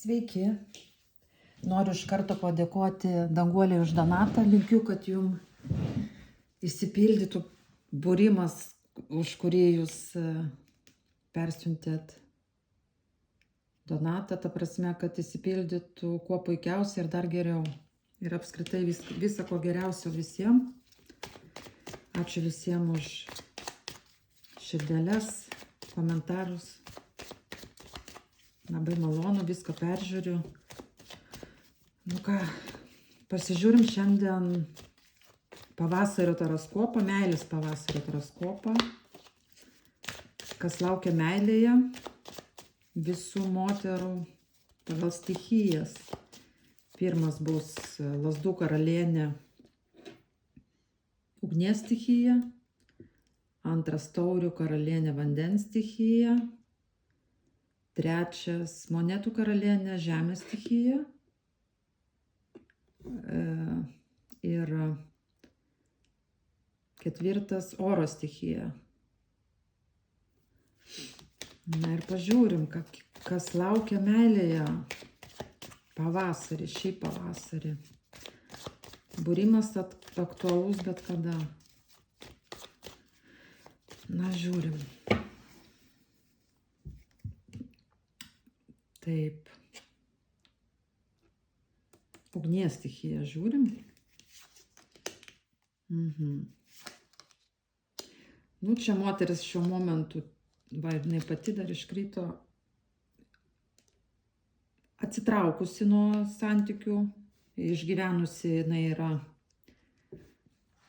Sveiki. Noriu iš karto padėkoti Danguolei už donatą. Linkiu, kad jum išsipildytų būrimas, už kurį jūs persiuntėt donatą. Ta prasme, kad išsipildytų kuo puikiausiai ir dar geriau. Ir apskritai visą ko geriausio visiems. Ačiū visiems už širdeles, komentarus. Labai malonu, viską peržiūriu. Nu ką, pasižiūrim šiandien pavasario taroskopą, meilės pavasario taroskopą. Kas laukia meilėje visų moterų pagal stichijas. Pirmas bus Lazdų karalienė ugnies stichija. Antras Taurių karalienė vandens stichija. Trečias monetų karalienė žemės stichija. Ir ketvirtas oro stichija. Na ir pažiūrim, kas laukia meilėje pavasarį, šį pavasarį. Būrimas aktualus bet kada. Na, žiūrim. Taip. Ugnies stichiją žiūrim. Nu, čia moteris šiuo momentu, jinai pati dar iškrito, atsitraukusi nuo santykių, išgyvenusi jinai yra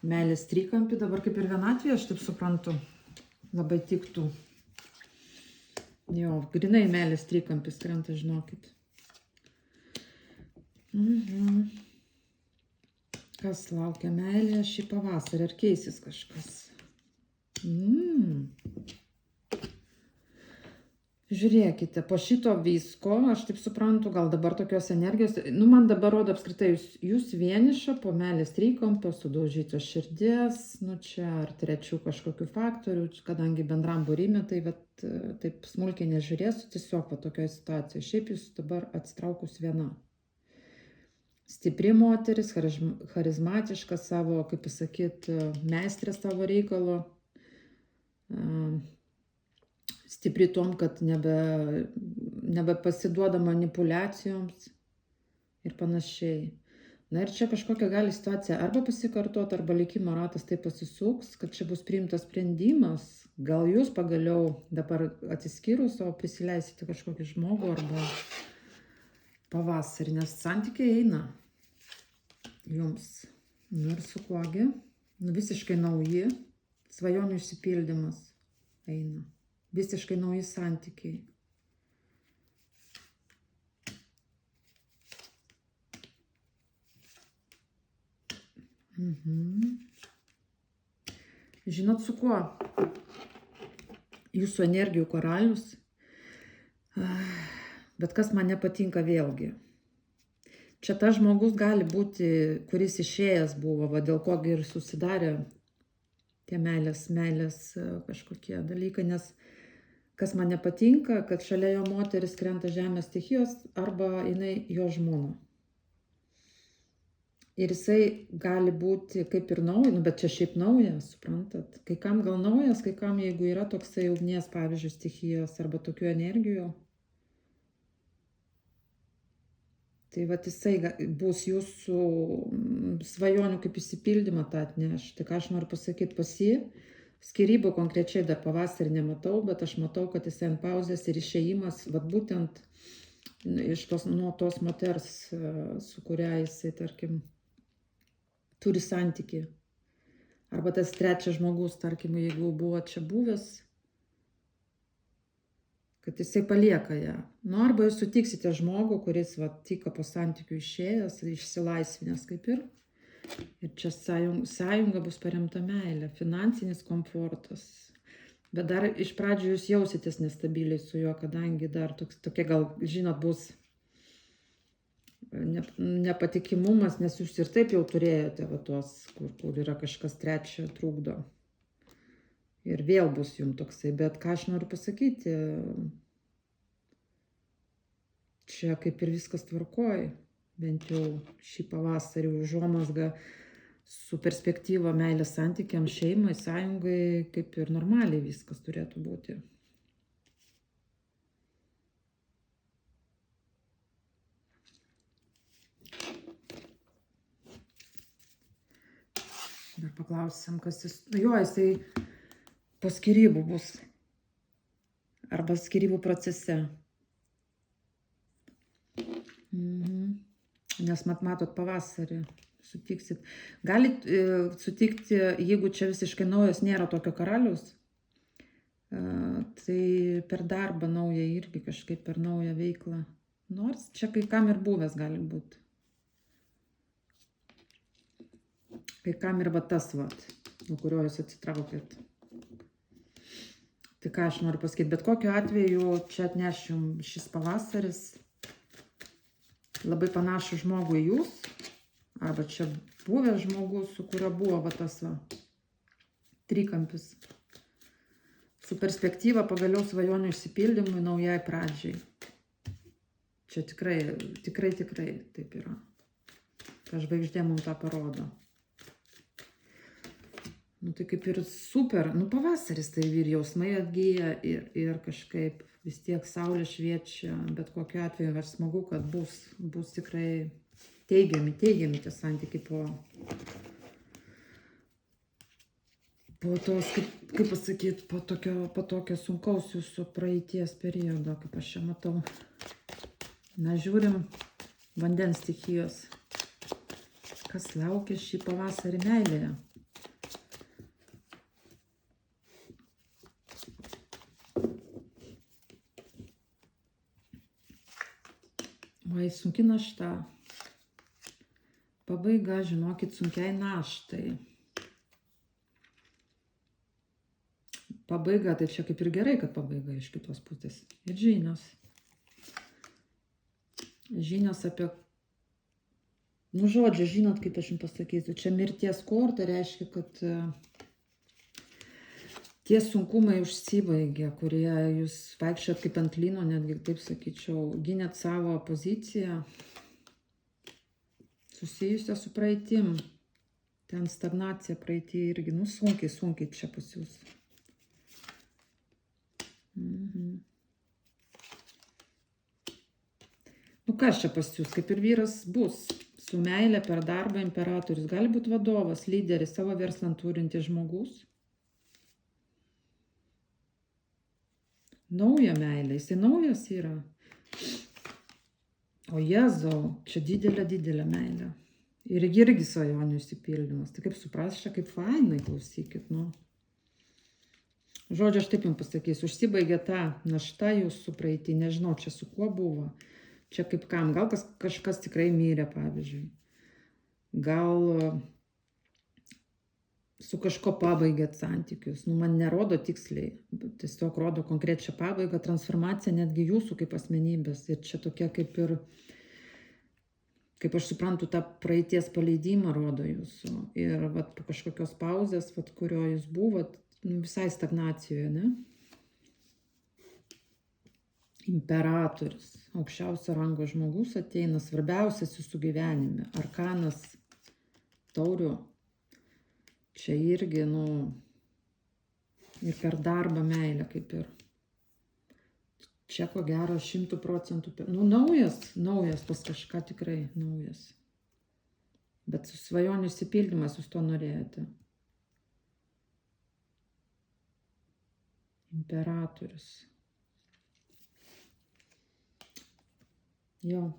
meilės trikampį, dabar kaip ir vienatvėje, aš taip suprantu, labai tiktų. Jo, grinai meilės trikampis krenta, žinokit. Kas laukia meilėje šį pavasarį? Ar keisis kažkas? Žiūrėkite, po šito visko, aš taip suprantu, gal dabar tokios energijos, man dabar rodo apskritai, jūs vieniša, po meilės trikampio, sudaužytos širdies, čia ar trečių kažkokių faktorių, kadangi bendram būrime, tai taip smulkiai nežiūrėsiu, tiesiog tokioje situacijoje. Šiaip jūs dabar atsitraukus viena. Stipri moteris, charizmatiška savo, kaip pasakyt, meistrė savo reikalo, stipri tom, kad nebepasiduoda manipuliacijoms ir panašiai. Na ir čia kažkokia gali situacija arba pasikartoti, arba likimo ratas taip pasisuks, kad čia bus priimtas sprendimas. Gal jūs pagaliau dabar atsiskyrus, o prisileisite kažkokį žmogų arba pavasarį, nes santykiai eina jums. Nu ir su kuogi? Visiškai nauji, svajonių išsipildymas eina. Visiškai nauji santykiai. Žinot su kuo? Jūsų energijų karalius. Bet kas man nepatinka vėlgi. Čia tas žmogus gali būti, kuris išėjęs buvo, dėl ko ir susidarė tie meilės kažkokie dalykai, nes kas man nepatinka, kad šalia jo moteris krenta žemės stichijos arba jinai jo žmona. Ir jisai gali būti kaip ir naujas, bet čia šiaip naujas, suprantat. Kai kam gal naujas, kai kam jeigu yra toksai ugnies, pavyzdžiui, stichijos arba tokių energijų, tai jisai bus jūsų svajonių kaip išsipildymą tą atneš. Tai ką aš noriu pasakyti, pas jį skyrybų konkrečiai dar pavasarį nematau, bet aš matau, kad jisai ant pauzės ir išėjimas, būtent nuo tos moters, su kuria jisai, tarkim, turi santykį. Arba tas trečias žmogus, tarkim, jeigu buvo čia buvęs, kad jisai palieka ją. Arba jūs sutiksite žmogų, kuris tik po santykių išėjęs, išsilaisvinęs kaip ir. Ir čia sąjunga bus paremta meilė, finansinis komfortas. Bet dar iš pradžių jūs jausitės nestabiliai su juo, kadangi dar tokie gal, žinot, bus nepatikimumas, nes jūs ir taip jau turėjote tuos, kur yra kažkas trečio trukdo. Ir vėl bus jums toksai. Bet ką aš noriu pasakyti, čia kaip ir viskas tvarkoj, bent jau šį pavasarį užuomazga su perspektyva meilės santykiams, šeimai, sąjungai, kaip ir normaliai viskas turėtų būti. Dar paklausim, kas jis... Jo, jisai po skyrybų bus. Arba skyrybų procese. Nes matot pavasarį sutiksit. Galit sutikti, jeigu čia visiškai naujas, nėra tokio karalius, tai per darbą naują irgi kažkaip per naują veiklą. Nors čia kai kam ir buvęs gali būti. Kai kam ir va tas, nuo kurio jūs atsitraukėt. Tai ką aš noriu pasakyti, bet kokiu atveju čia atnešim šis pavasaris labai panašų žmogų į jūs, arba čia buvęs žmogus, su kurio buvo va tas trikampis. Su perspektyva pagaliau svajonių išsipildymui, naujai pradžiai. Čia tikrai taip yra. Ta žvaigždė mums tą parodo. Nu tai kaip ir super, pavasaris tai ir jausmai atgyja ir kažkaip vis tiek saulė šviečia, bet kokiu atveju aš smagu, kad bus tikrai teigiami tie santykiai po tos, kaip pasakyti, po tokio sunkaus jūsų praeities periodo, kaip aš čia matau. Na, žiūrim vandens stichijos. Kas laukia šį pavasarį meilėje? Oi, sunki našta. Pabaiga, žinokit, sunkiai naštai. Pabaiga, tai čia kaip ir gerai, kad pabaiga iš kitos pusės. Ir žinios. Žinios apie... žodžiu, žinot, kaip aš jums pasakysiu. Čia mirties korta reiškia, kad tie sunkumai užsibaigė, kurie jūs vaikščiot kaip ant lyno, netgi taip sakyčiau, gynėt savo poziciją, susijusią su praeitim. Ten stagnacija praeitį irgi, sunkiai čia pas jūs. Kas čia pas jūs, kaip ir vyras bus, su meilė per darbą imperatorius, gali būti vadovas, lyderis, savo verslą turintis žmogus. Nauja meilė, jisai naujas yra. O Jėzau, čia didelė meilė. Ir irgi svajonių išsipildymas. Tai kaip supras, čia kaip fainai, klausykit, Žodžiu, aš taip jums pasakysiu, užsibaigė ta našta jūsų praeitį, nežinau, čia su kuo buvo. Čia kaip kam, gal kažkas tikrai mirė, pavyzdžiui. Gal su kažko pabaigėt santykius. Man nerodo tiksliai, tiesiog rodo konkrečią pabaigą, transformaciją netgi jūsų kaip asmenybės. Ir čia tokia kaip ir, kaip aš suprantu, tą praeities paleidimą rodo jūsų. Ir po kažkokios pauzės, kurio jūs buvot, visai stagnacijoje, ne? Imperatorius, aukščiausio rango žmogus ateina, svarbiausias jūsų gyvenime. Arkanas taurių. Čia irgi, ir per darbą meilę kaip ir. Čia ko gero 100%. Naujas pas kažką tikrai naujas. Bet su svajonių išsipildymas jūs to norėjote. Imperatorius. Jo.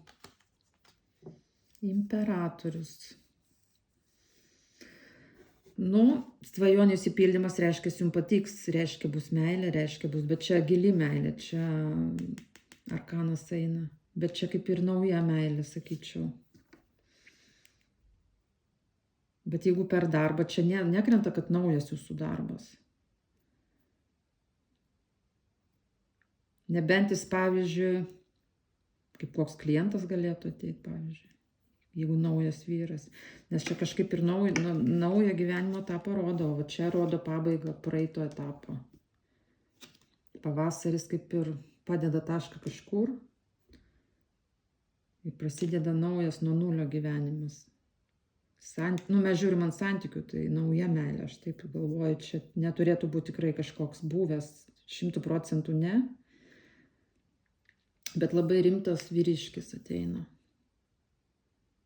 Imperatorius. Svajonių išsipildymas reiškia, jums patiks, reiškia bus meilė, reiškia bus, bet čia gili meilė, čia arkanas eina, bet čia kaip ir nauja meilė, sakyčiau. Bet jeigu per darbą, čia nekrenta, kad naujas jūsų darbas. Nebent jis, pavyzdžiui, kaip koks klientas galėtų ateiti, pavyzdžiui. Jeigu naujas vyras. Nes čia kažkaip ir naują gyvenimo etapą rodo, o čia rodo pabaigą praeito etapo. Pavasaris kaip ir padeda tašką kažkur. Ir prasideda naujas nuo nulio gyvenimas. Mes žiūrim ant santykių, tai nauja meilė, aš taip galvoju, čia neturėtų būti tikrai kažkoks buvęs, 100% ne, bet labai rimtas vyriškis ateina.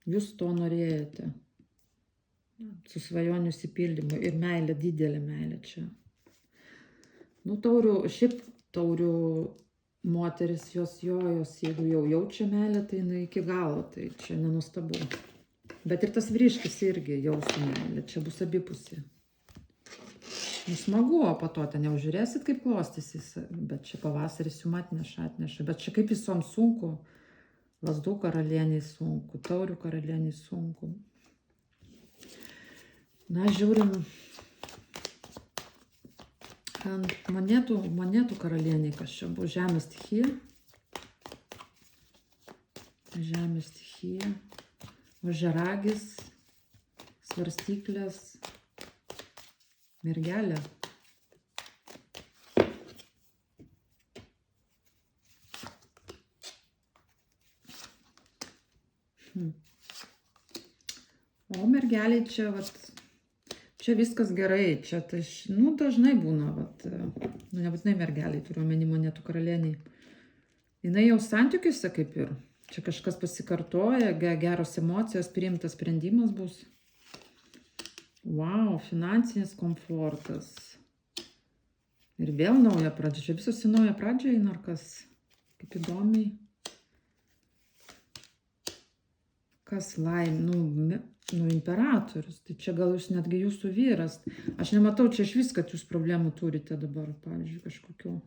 Jūs to norėjote, su svajonių išsipildymu ir meilė, didelė meilė čia. Nu, šiaip taurių moteris, jos jeigu jau jaučia meilę, tai jinai iki galo, tai čia nenustabu. Bet ir tas vyriškis irgi jausų meilę, čia bus abipusė. Smagu, o po to ten jau žiūrėsit, kaip klostysis, bet čia pavasaris jums atneša, bet čia kaip visoms sunku, lazdų karalieniai sunku, taurių karalieniai sunku. Na, žiūrim ant monetų karalieniai, kas čia buvo, žemės stichija. Žemės stichija. Ožiaragis, svarstyklės, mergelė. O mergeliai čia, čia viskas gerai, čia dažnai būna, nebūtinai mergeliai, turiu omeny monetų karalieniai. Jinai jau santykiuose kaip ir. Čia kažkas pasikartoja, geros emocijos, priimtas sprendimas bus. Wow, finansinis komfortas. Ir vėl nauja pradžia. Čia visos į naują pradžią eina, ar kas? Kaip įdomiai. Kas laimė? Nu, imperatorius. Tai čia gal jūs netgi jūsų vyras. Aš nematau čia iš vis, kad jūs problemų turite dabar, pavyzdžiui, kažkokių.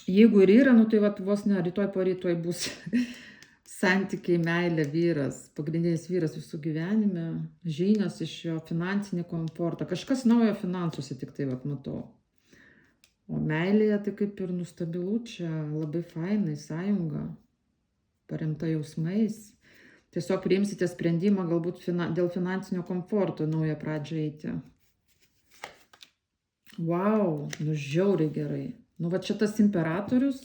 Jeigu ir yra, nu tai vos ne, rytoj po rytoj bus santykiai, meilė, vyras, pagrindinis vyras jūsų gyvenime, žinios iš jo, finansinį komfortą, kažkas naujo finansuose tik tai matau. O meilėje tai kaip ir nustabilu, čia labai fainai, sąjunga, paremta jausmais. Tiesiog priimsite sprendimą galbūt dėl finansinio komforto naują pradžią eiti. Wow, nu žiauriai gerai. Nu, va čia tas imperatorius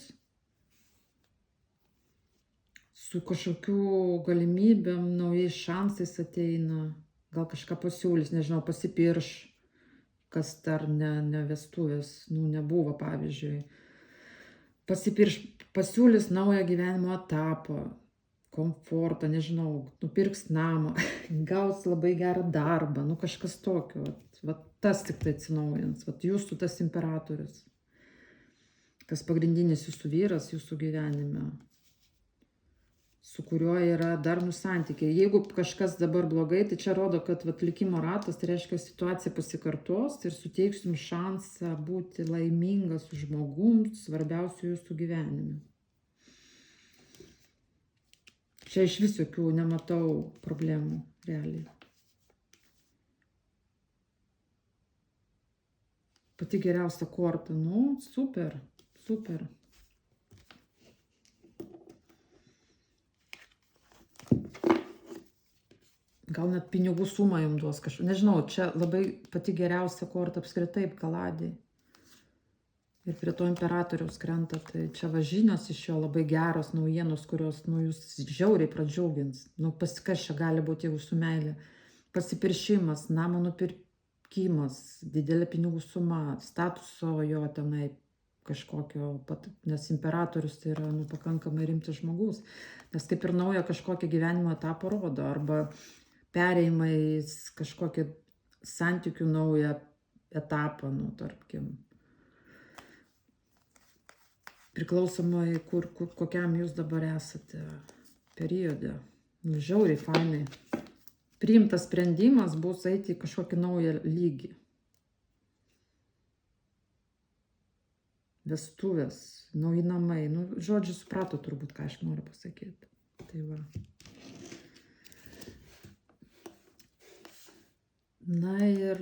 su kažkokiu galimybėm, naujais šansais ateina, gal kažką pasiūlys, nežinau, pasipirš, kas dar ne vestuvės, nu, nebuvo, pavyzdžiui. Pasipirš, pasiūlys naują gyvenimo etapą, komfortą, nežinau, nupirks namą, gaus labai gerą darbą, nu, kažkas tokio, va tas tik tai atsinaujins, va jūsų tas imperatorius. Kas pagrindinis jūsų vyras jūsų gyvenime, su kuriuo yra darnūs santykiai. Jeigu kažkas dabar blogai, tai čia rodo, kad likimo ratas, tai reiškia, situacija pasikartos ir suteiks jums šansą būti laimingas su žmogum, svarbiausiu jūsų gyvenime. Čia iš vis jokių nematau problemų, realiai. Pati geriausia korta, nu, super. Super. Gal net pinigų sumą jums duos kažką. Nežinau, čia labai pati geriausia korta apskritai kaladai. Ir prie to imperatoriaus krenta. Tai čia žinios iš jo labai geros naujienos, kurios jūs žiauriai pradžiugins. Nu, kas čia gali būti, jeigu su meilė. Pasipiršimas, namo nupirkimas, didelė pinigų suma, statuso jo tenai kažkokio, nes imperatorius tai yra pakankamai rimtas žmogus, nes kaip ir naują kažkokią gyvenimo etapą rodo, arba perėjimais kažkokį santykių naują etapą, tarkim. Priklausomai, kokiam jūs dabar esate periode. Žiauriai fainai. Priimtas sprendimas bus eiti į kažkokį naują lygį. Vestuvės, nauji namai. Nu, žodžiu, suprato turbūt, ką aš noriu pasakyti. Tai va. Na ir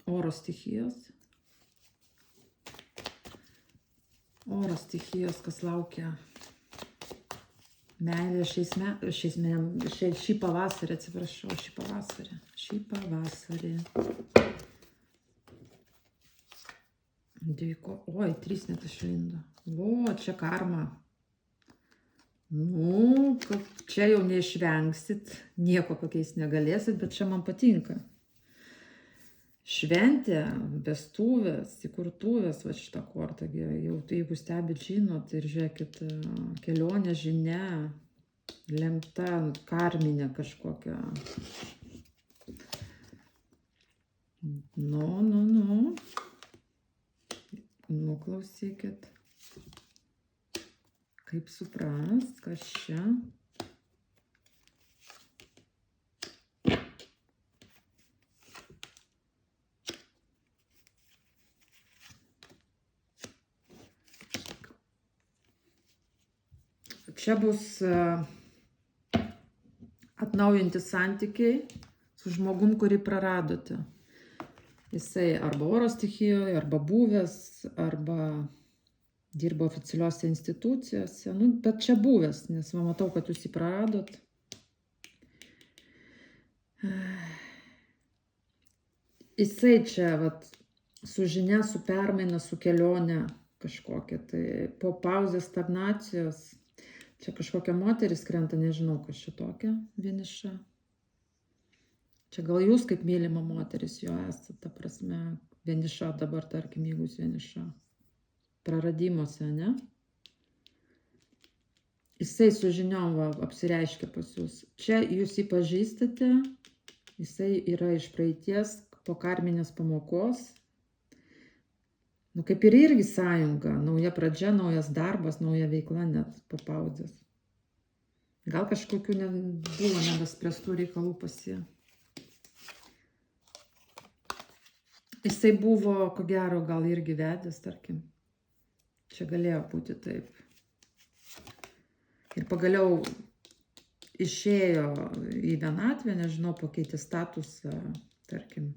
oro stichijos. Oro stichijos, kas laukia meilė šį pavasarį, atsiprašau, šį pavasarį. Oi, 3 net išlindo. O, čia karma. Nu, čia jau neišvengsit, nieko pakeist negalėsit, bet čia man patinka. Šventė, vestuvės, įkurtuvės, va šitą kortą, jau tai jeigu stebit, žinot, ir žiūrėkit, kelionė, žinia, lemta, karminė kažkokia. Nu, klausykit. Kaip suprast, kas čia? Čia bus atnaujinti santykiai su žmogum, kurį praradote. Jisai arba oro stichijoje, arba buvęs, arba dirba oficialiuose institucijose. Nu, bet čia buvęs, nes va matau, kad jūs jį praradot. Jisai čia vat, su žinia, su permaina, su kelionė kažkokia. Tai po pauzės stagnacijos. Čia kažkokia moteris krenta, nežinau, kas čia tokia vieniša. Čia gal jūs kaip mylima moteris jo esate, ta prasme, vieniša dabar, tarkim, jeigu jūs vieniša. Praradimuose, ne? Jisai su žiniom apsireiškia pas jūs. Čia jūs jį pažįstate, jisai yra iš praeities, po karminės pamokos. Nu, kaip ir irgi sąjunga, nauja pradžia, naujas darbas, nauja veikla net po pauzės. Gal kažkokių buvo nebespręstų reikalų pas jį. Jisai buvo, ko gero, gal irgi vedęs, tarkim. Čia galėjo būti taip. Ir pagaliau išėjo į vienatvę, nežinau, pakeitė statusą, tarkim.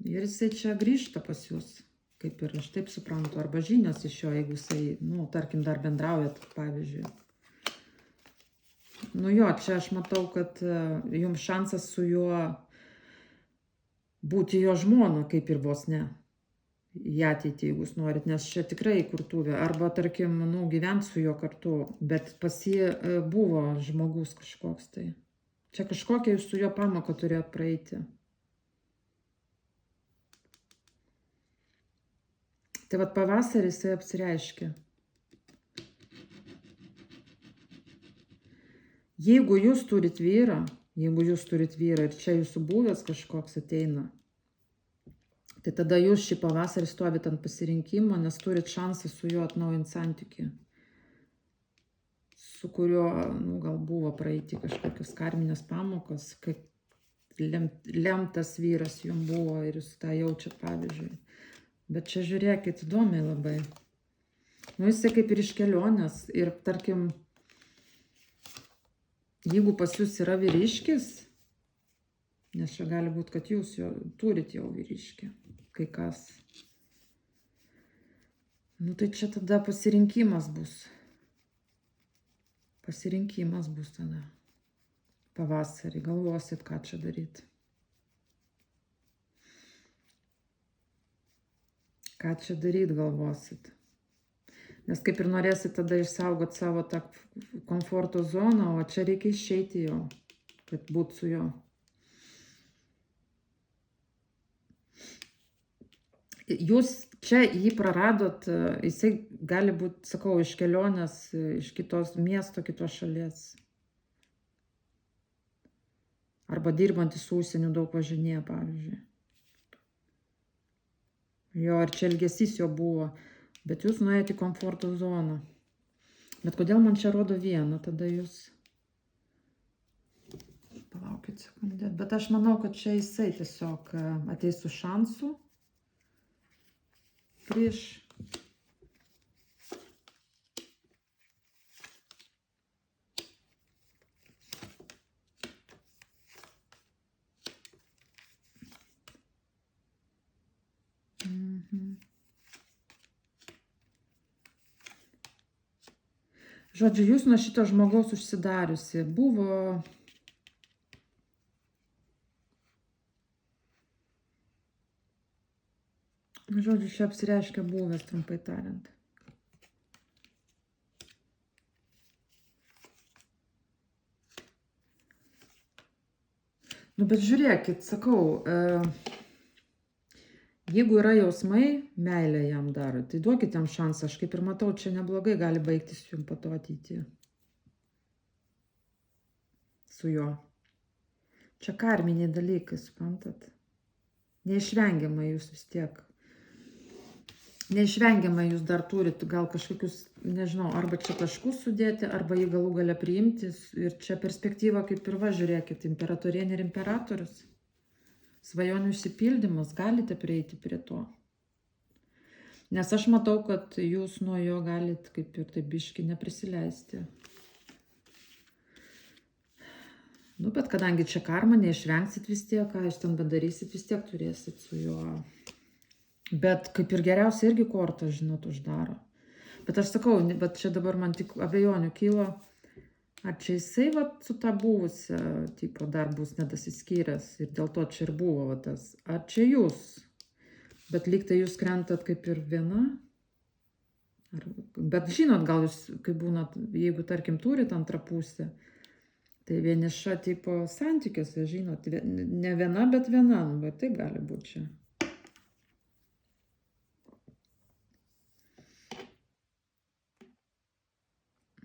Ir jisai čia grįžta pas jūs, kaip ir aš taip suprantu, arba žinios iš jo, jeigu jisai, nu, tarkim, dar bendraujat, pavyzdžiui. Nu jo, čia aš matau, kad jums šansas su juo būti jo žmona, kaip ir vos ne. Į ateitį, jeigu jūs norit, nes čia tikrai įkurtuvė. Arba, tarkim, nu, gyvent su juo kartu, bet pas jį buvo žmogus kažkoks tai. Čia kažkokia jūs su juo pamoką turėjot praeiti. Tai vat pavasarį jisai apsireiškia. Jeigu jūs turit vyrą ir čia jūsų buvęs kažkoks ateina, tai tada jūs šį pavasarį stovit ant pasirinkimo, nes turit šansą su juo atnaujinti santykį, su kuriuo, nu, gal buvo praeiti kažkokios karminės pamokos, kaip lemtas vyras jums buvo ir jūs tą jaučiat, pavyzdžiui. Bet čia žiūrėkit, įdomiai labai. Nu, jisai kaip ir iš kelionės ir, tarkim, jeigu pas jūs yra vyriškis, nes čia gali būti, kad jūs turit jau vyriškį, kai kas. Nu, tai čia tada pasirinkimas bus. Pasirinkimas bus tada. Pavasarį galvosit, ką čia daryti. Ką čia daryti galvosit. Nes kaip ir norėsit tada išsaugot savo tą komforto zoną, o čia reikia išeiti jo, kad būt su jo. Jūs čia jį praradot, jisai gali būti, sakau, iš kelionės, iš kitos miesto, kitos šalies. Arba dirbantis su užsieniu daug važinėja, pavyzdžiui. Jo, ir čia elgesys jo buvo, bet jūs nuėjote į komforto zoną. Bet kodėl man čia rodo vieną, tada jūs... Palaukit sekundę, bet aš manau, kad čia jisai tiesiog ateis su šansu prieš... Žodžiu, jūs nuo šito žmogaus užsidariusi. Buvo... Žodžiu, čia apsireiškia buvęs, trumpai tariant. Nu, bet žiūrėkit, sakau, jeigu yra jausmai, meilė jam daro, tai duokit jam šansą. Aš kaip ir matau, čia neblogai gali baigtis jums po to ateityje. Su juo. Čia karminiai dalykai, suprantat? Neišvengiamai jūs vis tiek. Neišvengiamai jūs dar turit gal kažkokius, nežinau, arba čia taškus sudėti, arba jį galų gale priimti. Ir čia perspektyva kaip ir va, žiūrėkit, imperatorienė ir imperatorius. Svajonių išsipildymas, galite prieiti prie to. Nes aš matau, kad jūs nuo jo galit kaip ir taip biški neprisileisti. Nu, bet kadangi čia karma, neišvengsit vis tiek, ką jūs ten padarysit, vis tiek turėsit su juo. Bet kaip ir geriausia irgi kortą, žinot, uždaro. Bet aš sakau, bet čia dabar man tik abejonių kyla, ar čia jisai va, su ta buvusia, tipo, dar bus nedasiskyręs ir dėl to čia ir buvo va, tas. Ar čia jūs? Bet lyg tai jūs krentat kaip ir viena. Bet žinot, gal jūs, kai būnat, jeigu tarkim turit antrą pusę, tai vieniša tipo santykiuose, žinot, ne viena, bet viena, nu, bet taip gali būti čia.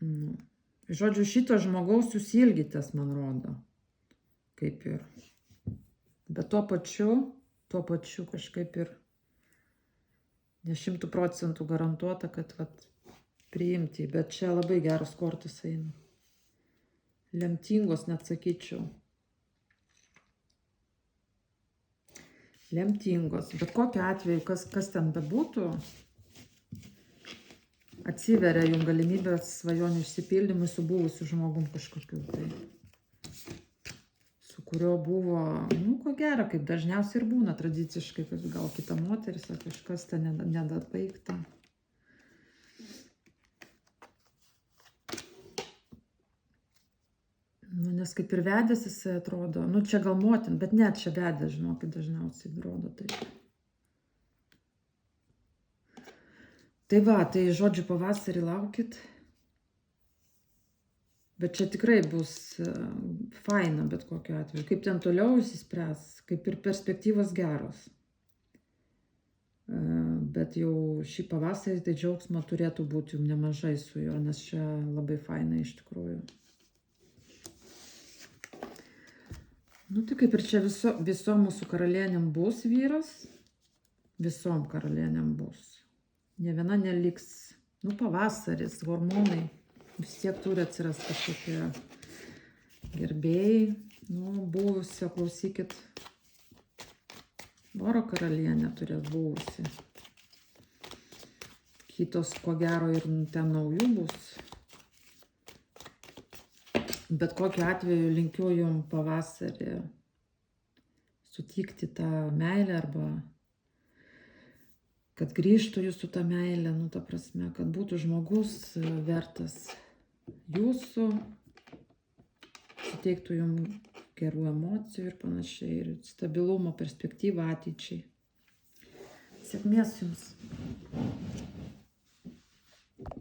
Nu. Žodžiu, šito žmogaus jūs ilgitės, man rodo, kaip ir. Bet tuo pačiu kažkaip ir ne 100% garantuota, kad vat, priimti, bet čia labai geros kortos eina. Lemtingos, net sakyčiau. Lemtingos. Bet kokiu atveju, kas ten bebūtų, atsiveria jums galimybės svajonių išsipildymui su buvusiu žmogum kažkokiu. Tai, su kurio buvo, nu, ko gero, kaip dažniausiai ir būna tradiciškai, kad gal kita moteris ar kažkas ten nedatbaigta. Nu, nes kaip ir vedęs jisai atrodo, nu čia gal motin, bet net čia vedęs, žinokit, dažniausiai rodo taip. Tai va, tai žodžiu pavasarį laukit. Bet čia tikrai bus faina bet kokiu atveju. Kaip ten toliau įsispręs, kaip ir perspektyvos geros. Bet jau šį pavasarį tai džiaugsmo turėtų būti jums nemažai su juo, nes čia labai faina iš tikrųjų. Nu tai kaip ir čia visom mūsų karalienėm bus vyras, visom karalienėm bus. Ne viena neliks, nu pavasaris, hormonai, vis tiek turi atsirasti kažkokie gerbėjai. Nu, buvusio, klausykit, oro karalienė turės buvusi. Kitos, ko gero, ir ten naujų bus. Bet kokiu atveju linkiu jums pavasarį sutikti tą meilę arba kad grįžtų jūsų tą meilę, nu ta prasme, kad būtų žmogus vertas jūsų, suteiktų jums gerų emocijų ir panašiai, ir stabilumo perspektyvą ateičiai. Sėkmės jums.